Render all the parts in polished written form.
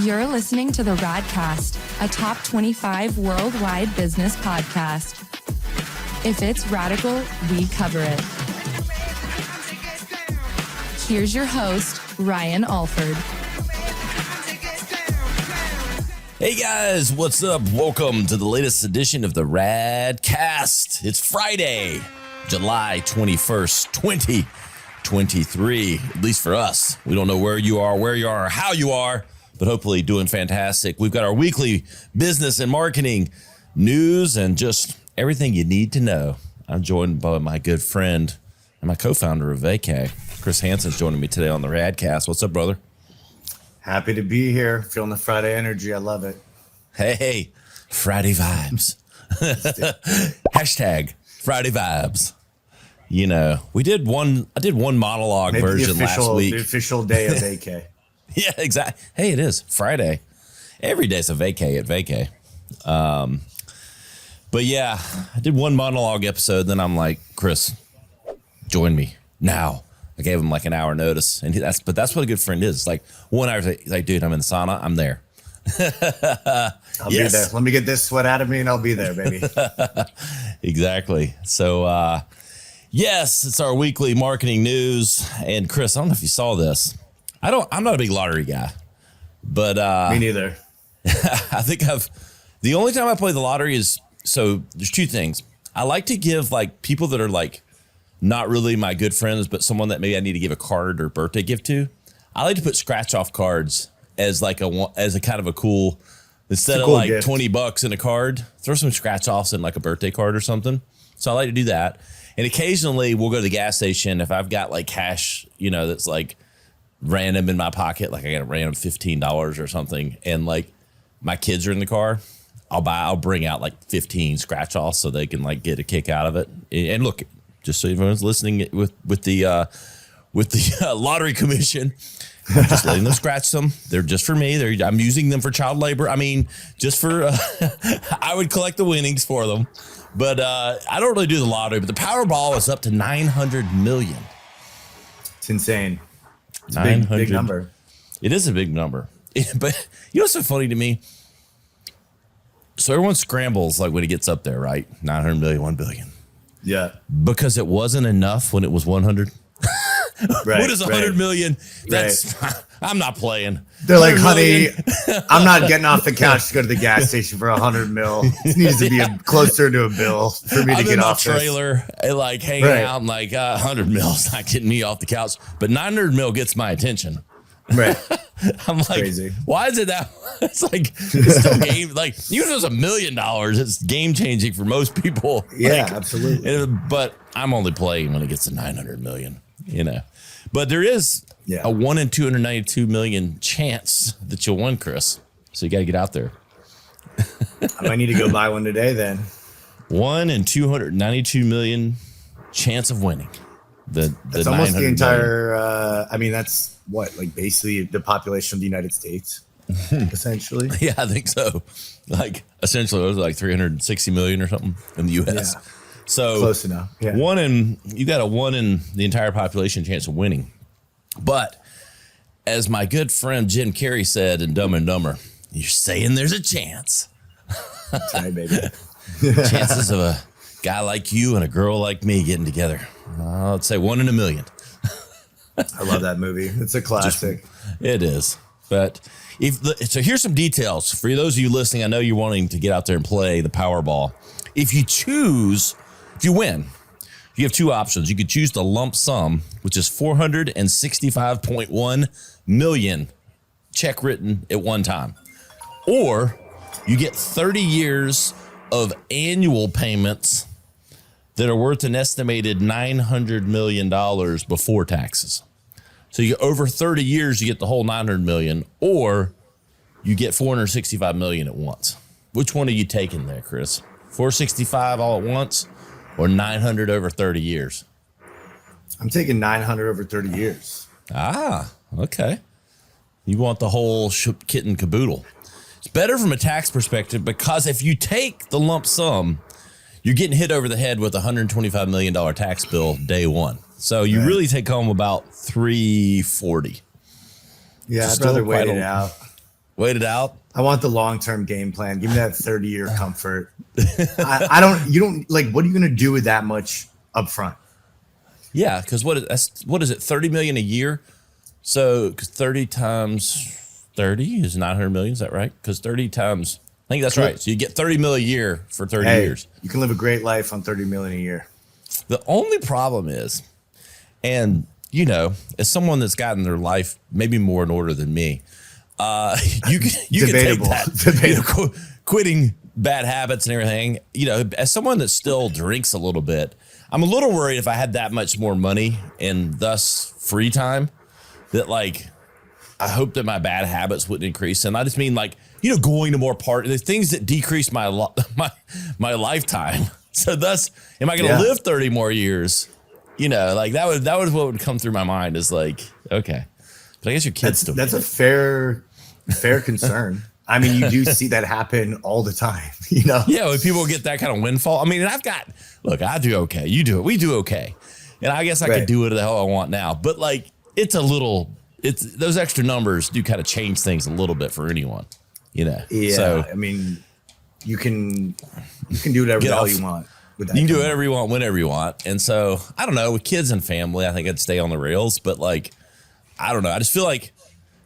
You're listening to the Radcast, a top 25 worldwide business podcast. If it's radical, we cover it. Here's your host, Ryan Alford. Hey guys, what's up? Welcome to the latest edition of the Radcast. It's Friday, July 21st, 2023, at least for us. We don't know where you are, or how you are, but hopefully doing fantastic. We've got our weekly business and marketing news and just everything you need to know. I'm joined by my good friend and my co-founder of Vacay, Chris Hansen, joining me today on the Radcast. What's up, brother? Happy to be here. Feeling the Friday energy. I love it. Hey, Friday vibes. Hashtag Friday vibes. You know, I did one monologue Maybe version last week. The official day of Vacay. Yeah, exactly. Hey, it is Friday. Every day's a vacay at Vacay. But yeah, I did one monologue episode. Then I'm like, Chris, join me now. I gave him like an hour notice, and that's what a good friend is. Like 1 hour, he's like, dude, I'm in the sauna. I'm there. I'll be there. Let me get this sweat out of me, and I'll be there, baby. Exactly. So, yes, it's our weekly marketing news. And Chris, I don't know if you saw this. I'm not a big lottery guy, but me neither. I think the only time I play the lottery is, so there's two things. I like to give like people that are like not really my good friends, but someone that maybe I need to give a card or birthday gift to. I like to put scratch off cards as like a kind of a cool, instead of like gift. $20 in a card, throw some scratch offs in like a birthday card or something. So I like to do that. And occasionally we'll go to the gas station if I've got like cash, you know, that's like random in my pocket, like I got a random $15 or something, and like my kids are in the car, I'll bring out like 15 scratch offs so they can like get a kick out of it. And look, just so everyone's listening with the lottery commission, I'm just letting them scratch them. They're just for me. I'm using them for child labor. I mean, just for I would collect the winnings for them, but I don't really do the lottery. But the Powerball is up to 900 million. It's insane. It's a big number. It is a big number. But you know what's so funny to me? So everyone scrambles like when it gets up there, right? 900 million, 1 billion. Yeah. Because it wasn't enough when it was 100. Right, what is 100 million? That's right. I'm not playing. They're like, honey, I'm not getting off the couch to go to the gas station for 100 mil. It needs to be closer to a bill for me to get off this. I'm in my trailer, like hanging out. I'm like, 100 mil's not getting me off the couch, but 900 mil gets my attention. Right. I'm like, crazy. Why is it that? It's like, it's still game. Like, even if it was $1 million, it's game changing for most people. Yeah, like, absolutely. But I'm only playing when it gets to 900 million, you know. But there is a 1 in 292 million chance that you'll win, Chris. So you got to get out there. I might need to go buy one today then. 1 in 292 million chance of winning. That's almost the entire, I mean, that's what, like basically the population of the United States, essentially. Yeah, I think so. Like essentially it was like 360 million or something in the US. Yeah. So close enough. Yeah. You got a 1 in the entire population chance of winning. But as my good friend Jim Carrey said in Dumb and Dumber, you're saying there's a chance. That's right, baby. Chances of a guy like you and a girl like me getting together. I'd say 1 in a million. I love that movie. It's a classic. It is. But so here's some details for those of you listening. I know you're wanting to get out there and play the Powerball. If you win, you have two options. You could choose the lump sum, which is 465.1 million check written at one time, or you get 30 years of annual payments that are worth an estimated $900 million before taxes. So you over 30 years, you get the whole 900 million, or you get 465 million at once. Which one are you taking there, Chris? 465 all at once, or 900 over 30 years? I'm taking 900 over 30 years. Ah, okay. You want the whole kit and caboodle. It's better from a tax perspective because if you take the lump sum, you're getting hit over the head with a $125 million tax bill day one. So you really take home about $340. Yeah, I'd rather wait it out. Wait it out. I want the long-term game plan. Give me that 30-year comfort. I don't. You don't like. What are you going to do with that much upfront? Yeah, because what is it? 30 million a year. So 30 times 30 is 900 million. Is that right? Because 30 times, I think that's right. So you get 30 million a year for 30 years. You can live a great life on 30 million a year. The only problem is, and you know, as someone that's gotten their life maybe more in order than me, you can take that, you know, quitting bad habits and everything. You know, as someone that still drinks a little bit, I'm a little worried if I had that much more money and thus free time that like, I hope that my bad habits wouldn't increase. And I just mean like, you know, going to more parties, the things that decrease my lifetime. So thus, am I going to live 30 more years? You know, like that was what would come through my mind is like, okay, but I guess your kids still. That's a fair concern. I mean, you do see that happen all the time, you know? Yeah, when people get that kind of windfall. I mean, and I do okay. You do it. We do okay. And I guess I could do it the hell I want now. But like, it's those extra numbers do kind of change things a little bit for anyone, you know? Yeah. So, I mean, you can do whatever the hell you want with that. You can do whatever you want, whenever you want. And so, I don't know, with kids and family, I think I'd stay on the rails. But like, I don't know. I just feel like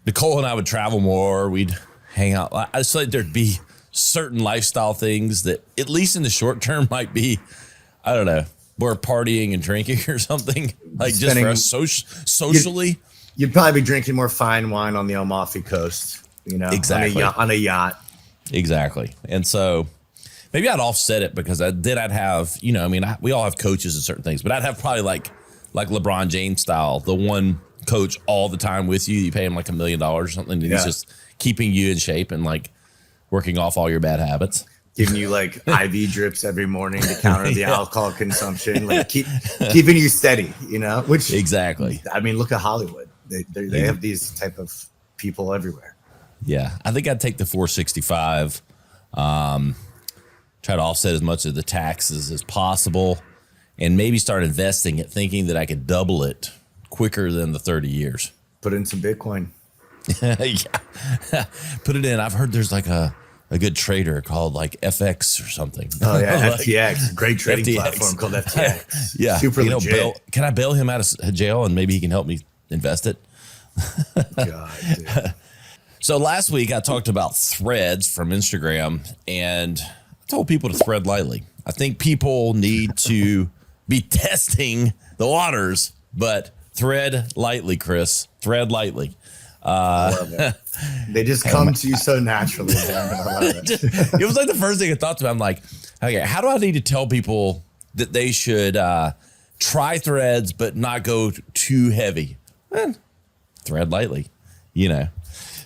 Nicole and I would travel more. We'd hang out. I just feel like there'd be certain lifestyle things that, at least in the short term, might be, I don't know, more partying and drinking or something. Like just for us socially. You'd probably be drinking more fine wine on the Amalfi Coast, you know, exactly. on a yacht. Exactly. And so maybe I'd offset it because I'd have, you know, I mean, we all have coaches and certain things, but I'd have probably like LeBron James style, the one coach all the time with you. You pay him like $1 million or something. And he's just keeping you in shape and like working off all your bad habits. Giving you like IV drips every morning to counter the alcohol consumption, like keeping you steady, you know, which exactly. I mean, look at Hollywood. They have these type of people everywhere. Yeah. I think I'd take the 465, try to offset as much of the taxes as possible and maybe start investing it, thinking that I could double it quicker than the 30 years. Put in some Bitcoin. Yeah. Put it in. I've heard there's like a good trader called like FX or something. Oh yeah. Like, FTX, great trading FTX. platform called FTX. Yeah. Super legit. Can I bail him out of jail and maybe he can help me invest it? God, dude. So last week I talked about threads from Instagram and I told people to thread lightly. I think people need to be testing the waters, but thread lightly, Chris. Thread lightly. I love it. They just come to you so naturally. Man. I love it. It was like the first thing I thought to me. I'm like, okay, how do I need to tell people that they should try threads but not go too heavy? Thread lightly, you know.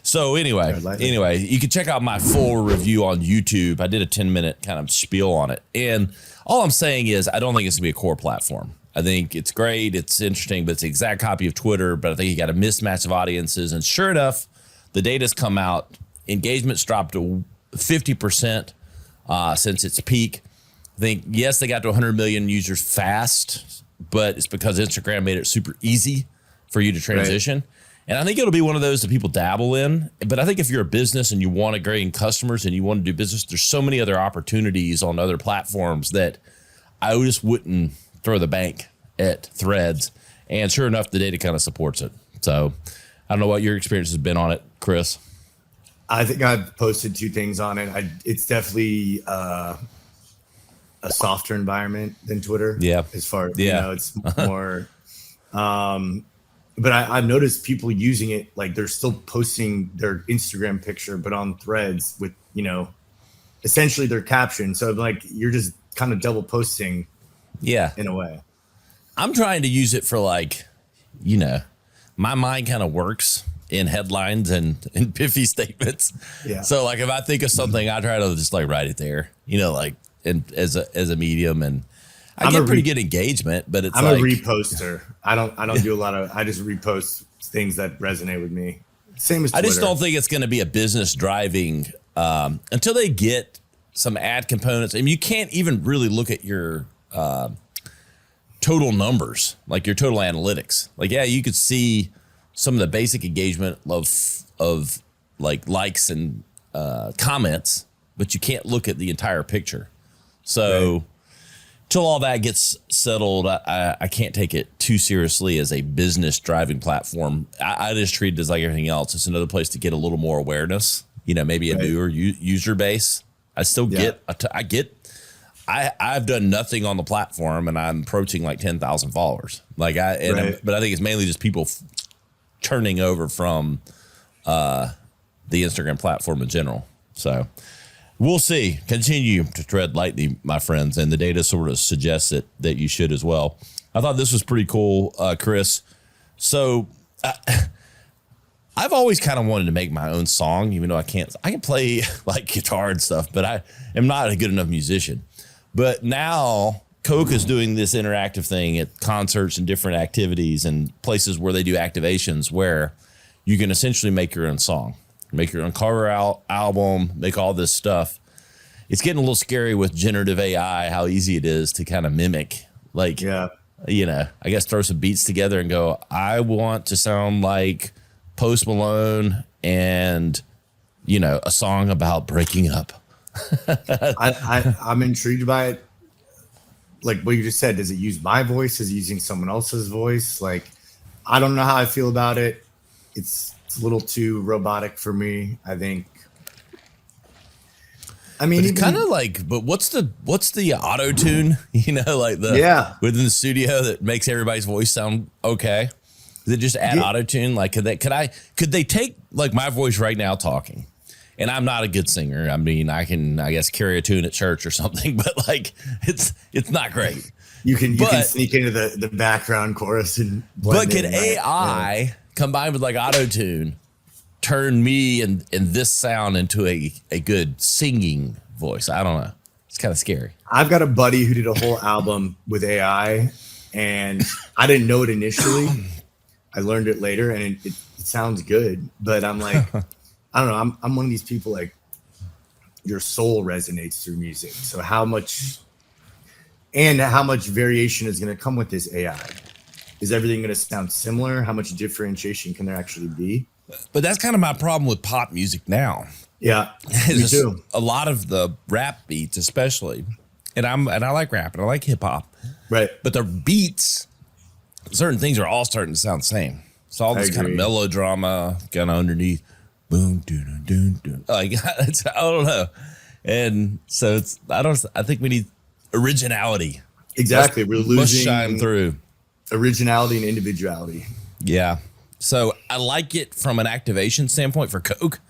So anyway, you can check out my full review on YouTube. I did a 10-minute kind of spiel on it. And all I'm saying is I don't think it's going to be a core platform. I think it's great. It's interesting, but it's the exact copy of Twitter. But I think you got a mismatch of audiences. And sure enough, the data's come out. Engagement's dropped to 50% since its peak. I think, yes, they got to 100 million users fast, but it's because Instagram made it super easy for you to transition. Right. And I think it'll be one of those that people dabble in. But I think if you're a business and you want to gain customers and you want to do business, there's so many other opportunities on other platforms that I just wouldn't throw the bank at threads. And sure enough, the data kind of supports it. So I don't know what your experience has been on it, Chris. I think I've posted 2 things on it. It's definitely a softer environment than Twitter. Yeah. As far as, you know, it's more, but I've noticed people using it, like they're still posting their Instagram picture, but on threads with, you know, essentially their caption. So like, you're just kind of double posting. Yeah. In a way. I'm trying to use it for like, you know, my mind kind of works in headlines and pithy statements. Yeah. So like if I think of something, I try to just like write it there, you know, like as a medium, and I get pretty good engagement, but it's I'm a reposter. I don't do a lot of, I just repost things that resonate with me. Same as Twitter. I just don't think it's going to be a business driving until they get some ad components. I mean, you can't even really look at your total numbers, like your total analytics. Like, yeah, you could see some of the basic engagement of like likes and comments, but you can't look at the entire picture. So till all that gets settled, I can't take it too seriously as a business driving platform. I just treat it as like everything else. It's another place to get a little more awareness, maybe a newer user base. I still I've done nothing on the platform and I'm approaching like 10,000 followers. But I think it's mainly just people turning over from the Instagram platform in general. So we'll see. Continue to tread lightly, my friends, and the data sort of suggests that you should as well. I thought this was pretty cool, Chris. So I've always kind of wanted to make my own song, even though I can play like guitar and stuff, but I am not a good enough musician. But now Coke is doing this interactive thing at concerts and different activities and places where they do activations where you can essentially make your own song, make your own cover album, make all this stuff. It's getting a little scary with generative AI, how easy it is to kind of mimic, I guess throw some beats together and go, I want to sound like Post Malone and, a song about breaking up. I'm intrigued by it. Like what you just said, does it use my voice? Is it using someone else's voice? Like, I don't know how I feel about it. It's a little too robotic for me, I think. I mean, it's kind of like, but what's the auto tune? Within the studio that makes everybody's voice sound okay. Does it just add auto tune? Like, could they take like my voice right now talking? And I'm not a good singer. I mean, I can, I guess, carry a tune at church or something, but like, it's not great. You can sneak into the background chorus and. But can AI combined with like auto tune turn me and this sound into a good singing voice? I don't know. It's kind of scary. I've got a buddy who did a whole album with AI, and I didn't know it initially. I learned it later, and it sounds good. But I'm like. I don't know. I'm one of these people like your soul resonates through music. So how much variation is going to come with this AI? Is everything going to sound similar? How much differentiation can there actually be? But that's kind of my problem with pop music now. Yeah, me too. A lot of the rap beats, especially, and I like rap and I like hip hop, right? But the beats, certain things are all starting to sound the same. It's all this kind of melodrama kind of underneath. Boom, doon, doon, doon. Like, I don't know. And so I think we need originality. Exactly. We're losing must shine through originality and individuality. Yeah. So I like it from an activation standpoint for Coke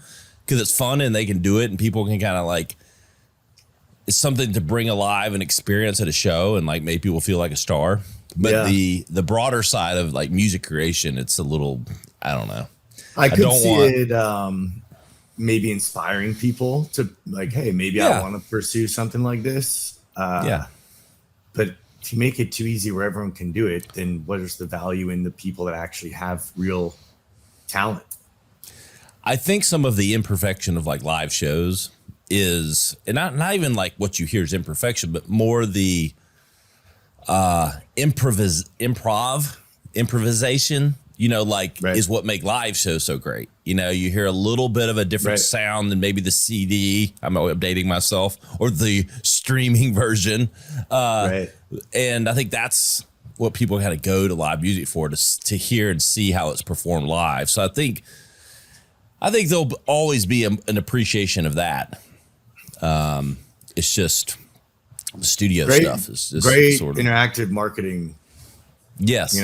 because it's fun and they can do it and people can kind of like, it's something to bring alive and experience at a show and like make people feel like a star. But the broader side of like music creation, it's a little, I don't know. I could see it maybe inspiring people to like, hey, maybe I want to pursue something like this. But if you make it too easy where everyone can do it, then what is the value in the people that actually have real talent? I think some of the imperfection of like live shows is, and not even like what you hear is imperfection, but more the improvisation. Is what make live shows so great. You hear a little bit of a different sound than maybe the CD. I'm updating myself or the streaming version. And I think that's what people kind of go to live music for, to hear and see how it's performed live. So I think there'll always be an appreciation of that. It's just the studio stuff is just great sort of interactive marketing. Yes.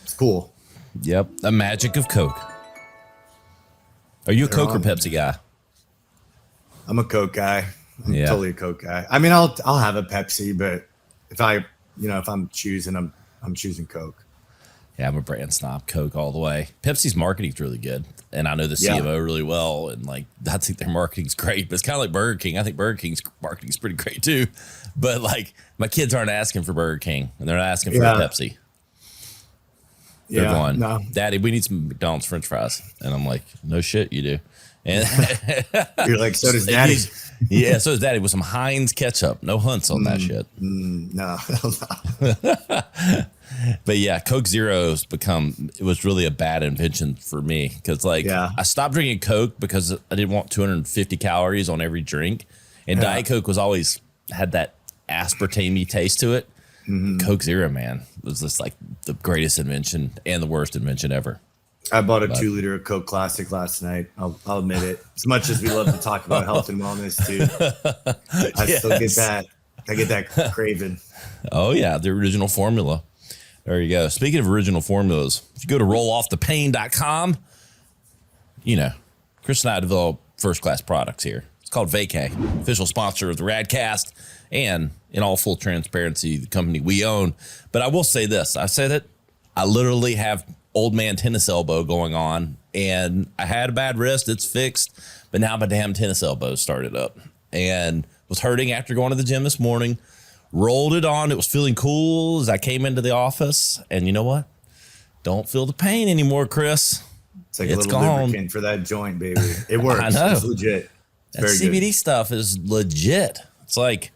It's cool. Yep. The magic of Coke. Are you a Coke or Pepsi guy? I'm a Coke guy. I'm totally a Coke guy. I mean, I'll have a Pepsi, but if I'm choosing, I'm choosing Coke. Yeah, I'm a brand snob. Coke all the way. Pepsi's marketing's really good, and I know the CMO really well, and like I think their marketing's great. But it's kind of like Burger King. I think Burger King's marketing's pretty great too. But like my kids aren't asking for Burger King, and they're not asking for a Pepsi. They're going, Daddy, we need some McDonald's French fries. And I'm like, no shit, you do. And you're like, so does Daddy. Yeah, so does Daddy with some Heinz ketchup. No Hunts on that shit. No. But yeah, Coke Zero's it was really a bad invention for me because I stopped drinking Coke because I didn't want 250 calories on every drink. And Diet Coke always had that aspartame taste to it. Mm-hmm. Coke Zero, man, was just like the greatest invention and the worst invention ever. I bought a 2-liter Coke Classic last night. I'll admit it. As much as we love to talk about health and wellness too, I still get that. I get that craving. Oh yeah, the original formula. There you go. Speaking of original formulas, if you go to rolloffthepain.com, Chris and I develop first-class products here. It's called Vacay, official sponsor of the Radcast, and in all full transparency, the company we own. But I will say this. I say that I literally have old man tennis elbow going on, and I had a bad wrist. It's fixed, but now my damn tennis elbow started up and was hurting after going to the gym this morning. Rolled it on. It was feeling cool as I came into the office. And you know what? Don't feel the pain anymore, Chris. It's like a little lubricant for that joint, baby. It works. I know. It's legit. It's that CBD good. Stuff is legit. It's like,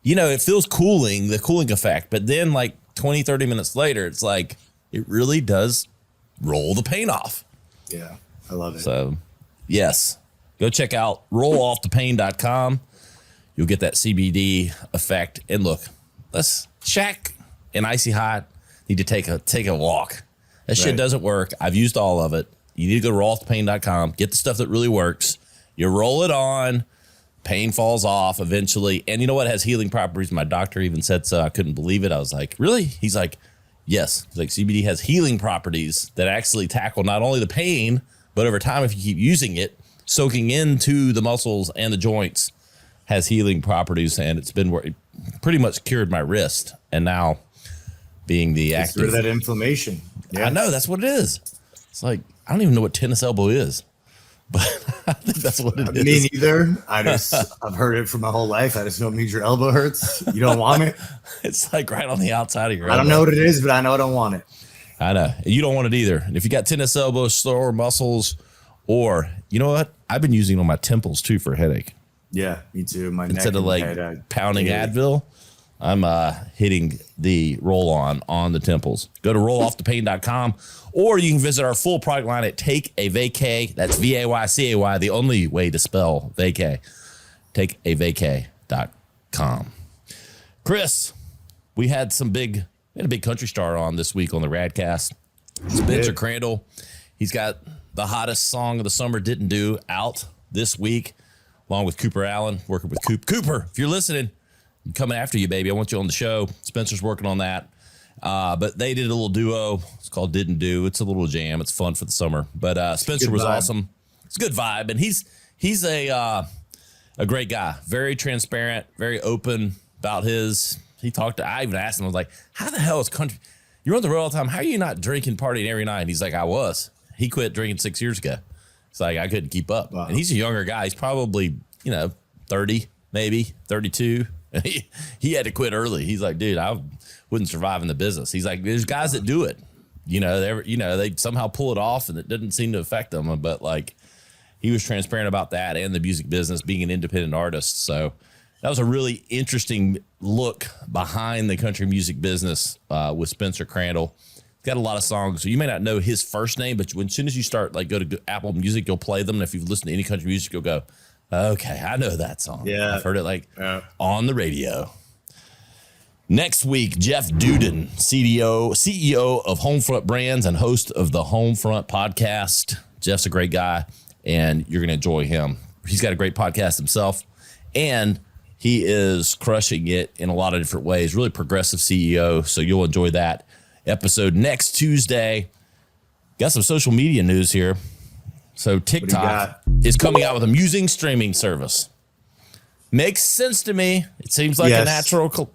it feels cooling, the cooling effect. But then like 20, 30 minutes later, it's like it really does roll the pain off. Yeah, I love it. So, yes, go check out rolloffthepain.com. You'll get that CBD effect. And look, Shaq and Icy Hot need to take a walk. That shit doesn't work. I've used all of it. You need to go to rolloffthepain.com, get the stuff that really works. You roll it on, pain falls off eventually. And you know what? It has healing properties. My doctor even said so. I couldn't believe it. I was like, really? He's like, yes. He's like, CBD has healing properties that actually tackle not only the pain, but over time, if you keep using it, soaking into the muscles and the joints, has healing properties, and it's been pretty much cured my wrist. And now being the active, rid of that inflammation. Yeah. I know that's what it is. It's like, I don't even know what tennis elbow is, but I think that's what it is. Me neither. I've heard it for my whole life. I just know it means your elbow hurts. You don't want it. It's like right on the outside of your elbow. I don't know what it is, but I know I don't want it. I know. You don't want it either. And if you got tennis elbows, sore muscles, or you know what? I've been using it on my temples too for a headache. Yeah, me too. My Instead neck of like head, pounding Advil, I'm hitting the roll-on the temples. Go to rolloffthepain.com, or you can visit our full product line at Take a Vacay. That's Vaycay, the only way to spell Vacay. TakeAVacay.com. Chris, we had a big country star on this week on the Radcast. Spencer Crandall. He's got the hottest song of the summer, Didn't Do, out this week, along with Cooper Allen, working with Cooper. If you're listening, I'm coming after you, baby. I want you on the show. Spencer's working on that. But they did a little duo. It's called Didn't Do. It's a little jam. It's fun for the summer. But Spencer was awesome. It's a good vibe. And he's a great guy. Very transparent, very open about his. I even asked him, I was like, how the hell is country? You're on the road all the time. How are you not drinking, partying every night? And he's like, I was. He quit drinking 6 years ago. It's like, I couldn't keep up. Wow. And he's a younger guy. He's probably, 30, maybe 32. He had to quit early. He's like, dude, I wouldn't survive in the business. He's like, there's guys that do it. They somehow pull it off and it doesn't seem to affect them. But like, he was transparent about that and the music business, being an independent artist. So that was a really interesting look behind the country music business with Spencer Crandall. He's got a lot of songs. So you may not know his first name, but as soon as you start, go to Apple Music, you'll play them. And if you've listened to any country music, you'll go, okay, I know that song. Yeah. I've heard it on the radio. Next week, Jeff Dudan, CEO of Homefront Brands and host of the Homefront Podcast. Jeff's a great guy, and you're going to enjoy him. He's got a great podcast himself, and he is crushing it in a lot of different ways. Really progressive CEO, so you'll enjoy that episode next Tuesday. Got some social media news here. So TikTok is coming out with a music streaming service. Makes sense to me. It seems like a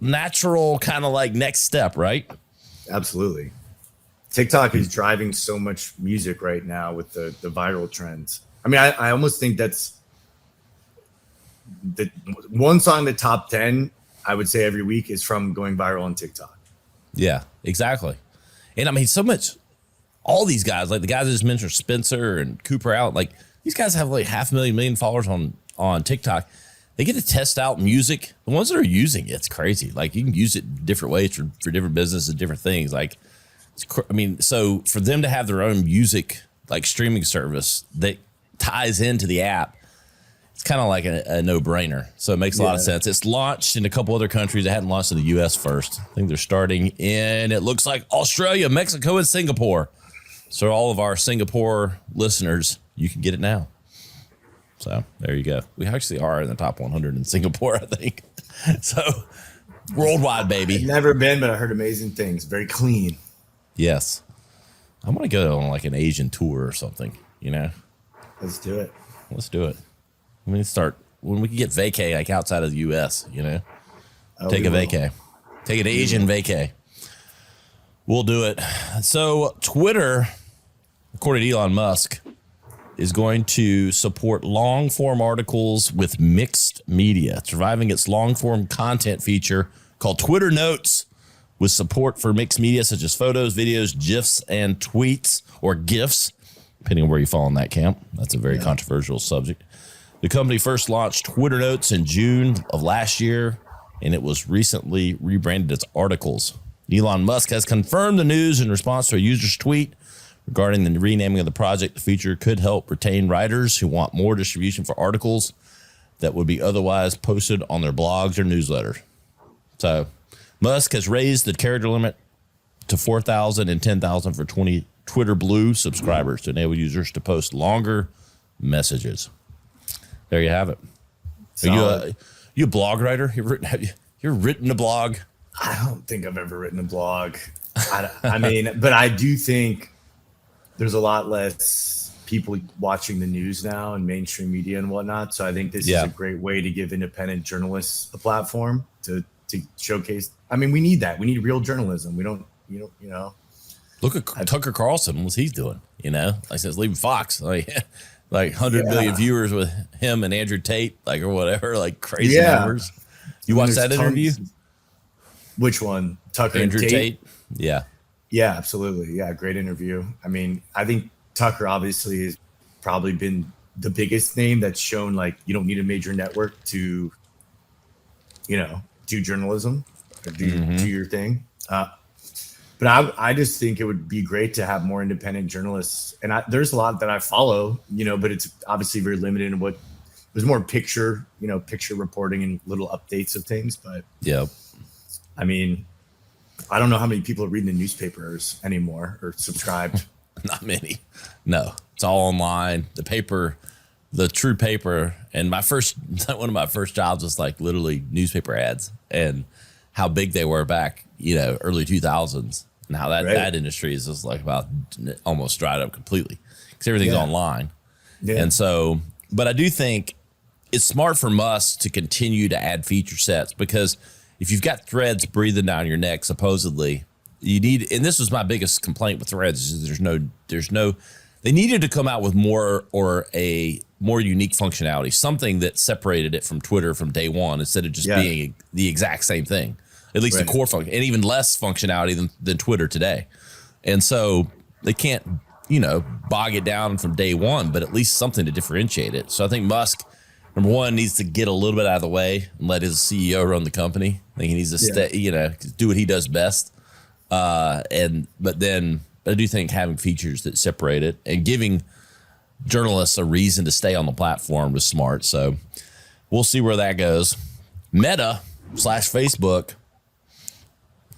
natural kind of like next step, right? Absolutely. TikTok is driving so much music right now with the viral trends. I mean, I almost think that's the one song in the top 10, I would say every week, is from going viral on TikTok. Yeah, exactly. And I mean, so much, all these guys, like the guys I just mentioned, Spencer and Cooper Allen, like these guys have like 500,000 followers on TikTok. they get to test out music. The ones that are using it's crazy. Like you can use it different ways for different businesses, different things. Like, so for them to have their own music like streaming service that ties into the app, it's kind of like a no-brainer. So it makes a lot of sense. It's launched in a couple other countries. It hadn't launched in the U.S. first. I think they're starting in, it looks like Australia, Mexico, and Singapore. So all of our Singapore listeners, you can get it now. So there you go. We actually are in the top 100 in Singapore, I think. So worldwide, baby. I've never been, but I heard amazing things. Very clean. Yes. I'm going to go on like an Asian tour or something, you know? Let's do it. Let's do it. When we can get Vacay like outside of the U.S., you know? Take a Vacay. Take an Asian Vacay. We'll do it. So Twitter, according to Elon Musk, is going to support long-form articles with mixed media. It's reviving its long-form content feature called Twitter Notes with support for mixed media such as photos, videos, GIFs, and tweets or GIFs, depending on where you fall in that camp. That's a very controversial subject. The company first launched Twitter Notes in June of last year, and it was recently rebranded as Articles. Elon Musk has confirmed the news in response to a user's tweet regarding the renaming of the project. The feature could help retain writers who want more distribution for articles that would be otherwise posted on their blogs or newsletters. So Musk has raised the character limit to 4,000 and 10,000 for 20 Twitter Blue subscribers to enable users to post longer messages. There you have it. Are you a blog writer? Have you written a blog? I don't think I've ever written a blog. I mean, but I do think there's a lot less people watching the news now and mainstream media and whatnot. So I think this is a great way to give independent journalists a platform to showcase. I mean, we need that. We need real journalism. We don't, you know. Look at Tucker Carlson. What's he doing? You know, like I said, leaving Fox. Like 100 million viewers with him and Andrew Tate, like or whatever, like crazy numbers. You watched that interview? Which one? Tucker Andrew and Tate? Yeah. Yeah, absolutely. Yeah, great interview. I mean, I think Tucker obviously has probably been the biggest name that's shown like you don't need a major network to, you know, do journalism or do your thing. But I just think it would be great to have more independent journalists. And there's a lot that I follow, you know, but it's obviously very limited in what there's more picture reporting and little updates of things. But I mean, I don't know how many people are reading the newspapers anymore or subscribed. Not many. No, it's all online. The paper, the true paper. And one of my first jobs was like literally newspaper ads and how big they were back, you know, early 2000s. And how that industry is just like about almost dried up completely because everything's online. Yeah. And so, but I do think it's smart for Musk to continue to add feature sets because if you've got threads breathing down your neck, supposedly you need, and this was my biggest complaint with threads is there's no, they needed to come out with more or a more unique functionality, something that separated it from Twitter from day one instead of just being the exact same thing. At least the core function, and even less functionality than Twitter today. And so they can't, you know, bog it down from day one, but at least something to differentiate it. So I think Musk, number one, needs to get a little bit out of the way and let his CEO run the company. I think he needs to stay, you know, do what he does best. But I do think having features that separate it and giving journalists a reason to stay on the platform is smart. So we'll see where that goes. Meta/Facebook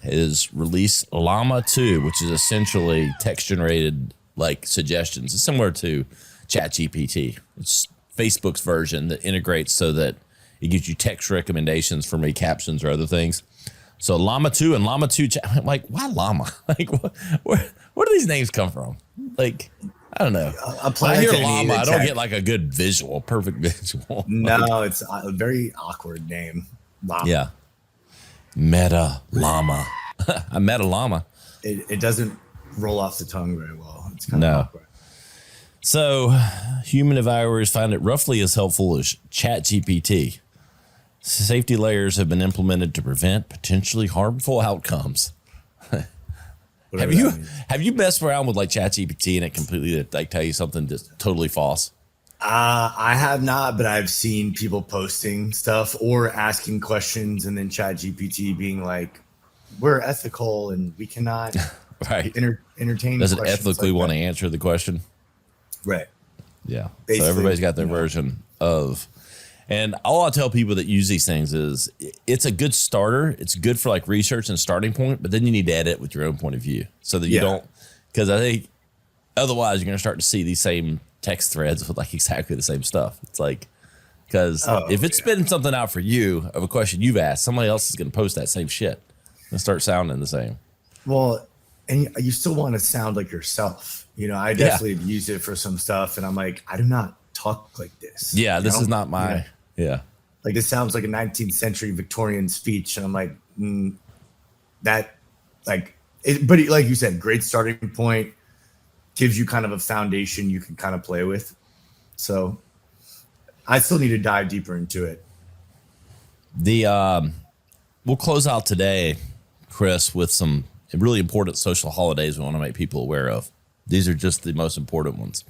has released Llama 2, which is essentially text-generated like suggestions. It's similar to ChatGPT. It's Facebook's version that integrates so that it gives you text recommendations for maybe captions or other things. So Llama 2 and Llama 2, I'm like, why Llama? Like, where do these names come from? Like, I don't know. When I hear Llama, I don't get like a good visual, perfect visual. No, it's a very awkward name. Llama. Yeah. Meta Llama. I met a llama. It doesn't roll off the tongue very well. It's kind of awkward. So human evaluators find it roughly as helpful as ChatGPT. Safety layers have been implemented to prevent potentially harmful outcomes. Have you messed around with like ChatGPT and it completely like tell you something that's totally false? I have not, but I've seen people posting stuff or asking questions, and then ChatGPT being like, "We're ethical and we cannot right entertain." Does it ethically want to answer the question? Right. Yeah. Basically, so everybody's got their version of. And all I tell people that use these things is it's a good starter. It's good for like research and starting point, but then you need to edit with your own point of view so that you don't, because I think otherwise you're going to start to see these same text threads with like exactly the same stuff. It's like, because if it's spitting something out for you of a question you've asked, somebody else is going to post that same shit and start sounding the same. Well, and you still want to sound like yourself. You know, I definitely have used it for some stuff, and I'm like, I do not talk like this. Yeah, this is not my... Yeah. Like this sounds like a 19th century Victorian speech. And I'm like, that, like, but like you said, great starting point, gives you kind of a foundation you can kind of play with. So I still need to dive deeper into it. We'll close out today, Chris, with some really important social holidays we want to make people aware of. These are just the most important ones.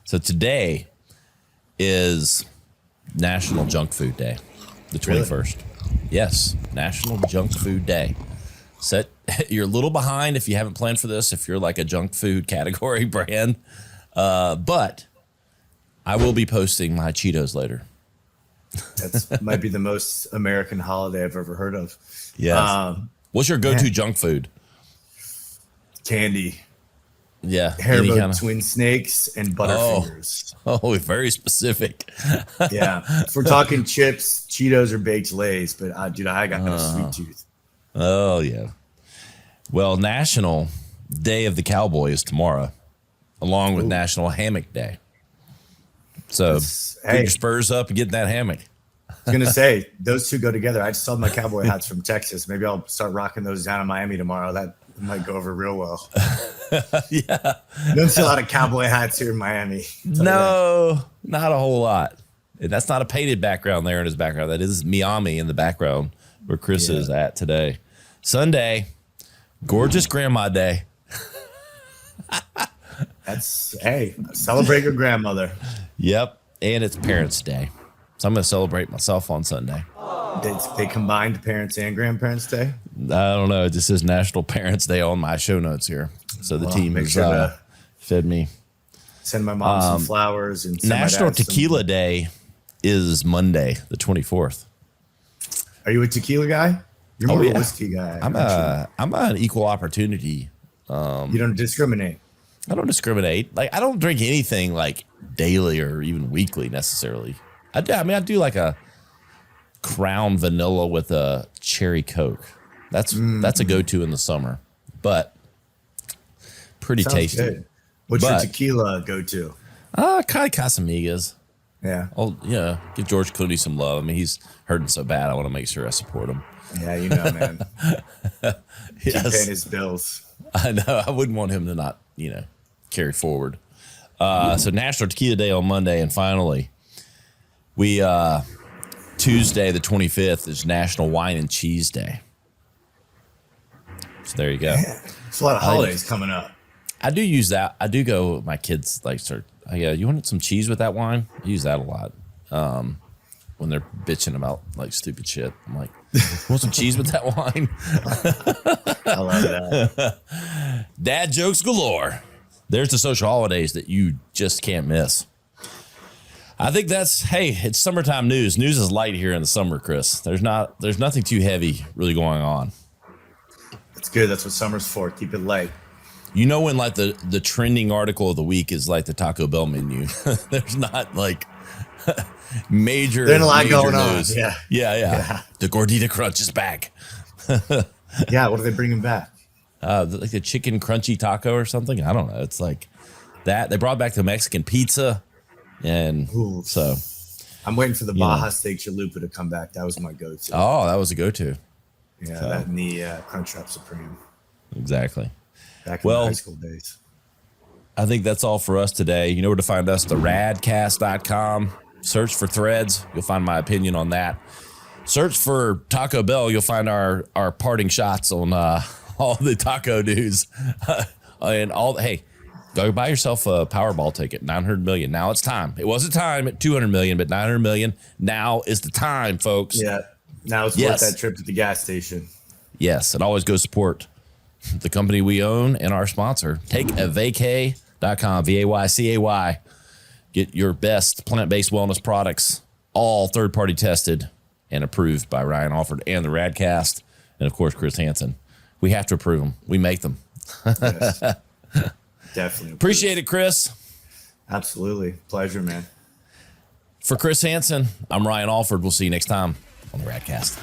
So today is National Junk Food Day, the 21st. Really? Yes, National Junk Food Day. You're a little behind if you haven't planned for this, if you're like a junk food category brand. But I will be posting my Cheetos later. That might be the most American holiday I've ever heard of. Yes. What's your go-to junk food? Candy. Yeah. Haribo twin snakes and Butterfingers. Oh, very specific. Yeah. If we're talking chips, Cheetos or baked Lays, but dude, I got no sweet tooth. Oh, yeah. Well, National Day of the Cowboy is tomorrow, along with National Hammock Day. So put your spurs up and get in that hammock. I was going to say, those two go together. I just saw my cowboy hats from Texas. Maybe I'll start rocking those down in Miami tomorrow. That might go over real well. Yeah. You don't see a lot of cowboy hats here in Miami. No, not a whole lot. And that's not a painted background there in his background. That is Miami in the background where Chris is at today. Sunday, gorgeous grandma day. Celebrate your grandmother. Yep. And it's Parents' Day. So I'm going to celebrate myself on Sunday. They combined Parents and Grandparents' Day? I don't know. It just says National Parents' Day on my show notes here. So the team has fed me. Send my mom some flowers. And National Tequila Day is Monday, the 24th. Are you a tequila guy? You're more of a whiskey guy. I'm an equal opportunity. You don't discriminate. I don't discriminate. Like, I don't drink anything like daily or even weekly necessarily. I do like a Crown vanilla with a cherry Coke. That's a go-to in the summer, but pretty tasty. Good. What's your tequila go-to? Kind of Casamigos. Yeah. Oh, yeah. Give George Clooney some love. I mean, he's hurting so bad. I want to make sure I support him. Yeah, you know, man. Keep paying his bills. I know. I wouldn't want him to not, carry forward. So National Tequila Day on Monday, and finally, Tuesday the 25th is National Wine and Cheese Day. So there you go. Man, there's a lot of holidays coming up. I do use that. I do go. My kids you want some cheese with that wine? I use that a lot. When they're bitching about like stupid shit, I'm like, want some cheese with that wine? I love that. Dad jokes galore. There's the social holidays that you just can't miss. I think it's summertime news. News is light here in the summer, Chris. There's nothing too heavy really going on. That's good. That's what summer's for. Keep it light. When like the trending article of the week is like the Taco Bell menu. There's not like major. There's a lot going news. on. Yeah. The Gordita Crunch is back. Yeah. What are they bringing back? Like the chicken crunchy taco or something. I don't know. It's like that. They brought back the Mexican pizza. And so I'm waiting for the Baja Steak Chalupa to come back. That was my go-to. Oh, that was a go-to. Yeah, that and the Crunchwrap Supreme. Exactly. Back in the high school days. I think that's all for us today. You know where to find us, the radcast.com. Search for Threads. You'll find my opinion on that. Search for Taco Bell. You'll find our parting shots on all the taco news. And don't Go buy yourself a Powerball ticket, 900 million. Now it's time. It was a time at 200 million, but 900 million. Now is the time, folks. Yeah. Now it's worth that trip to the gas station. Yes. And always go support the company we own and our sponsor. Take a Vacay.com, Vaycay. Get your best plant-based wellness products, all third-party tested and approved by Ryan Alford and the Radcast. And of course, Chris Hansen. We have to approve them. We make them. Yes. Definitely. Appreciate it, Chris. Absolutely. Pleasure, man. For Chris Hansen, I'm Ryan Alford. We'll see you next time on the Radcast.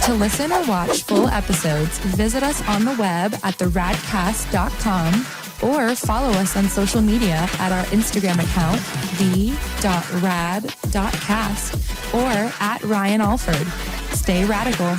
To listen or watch full episodes, visit us on the web at theradcast.com or follow us on social media at our Instagram account, the.rad.cast, or at Ryan Alford. Stay radical.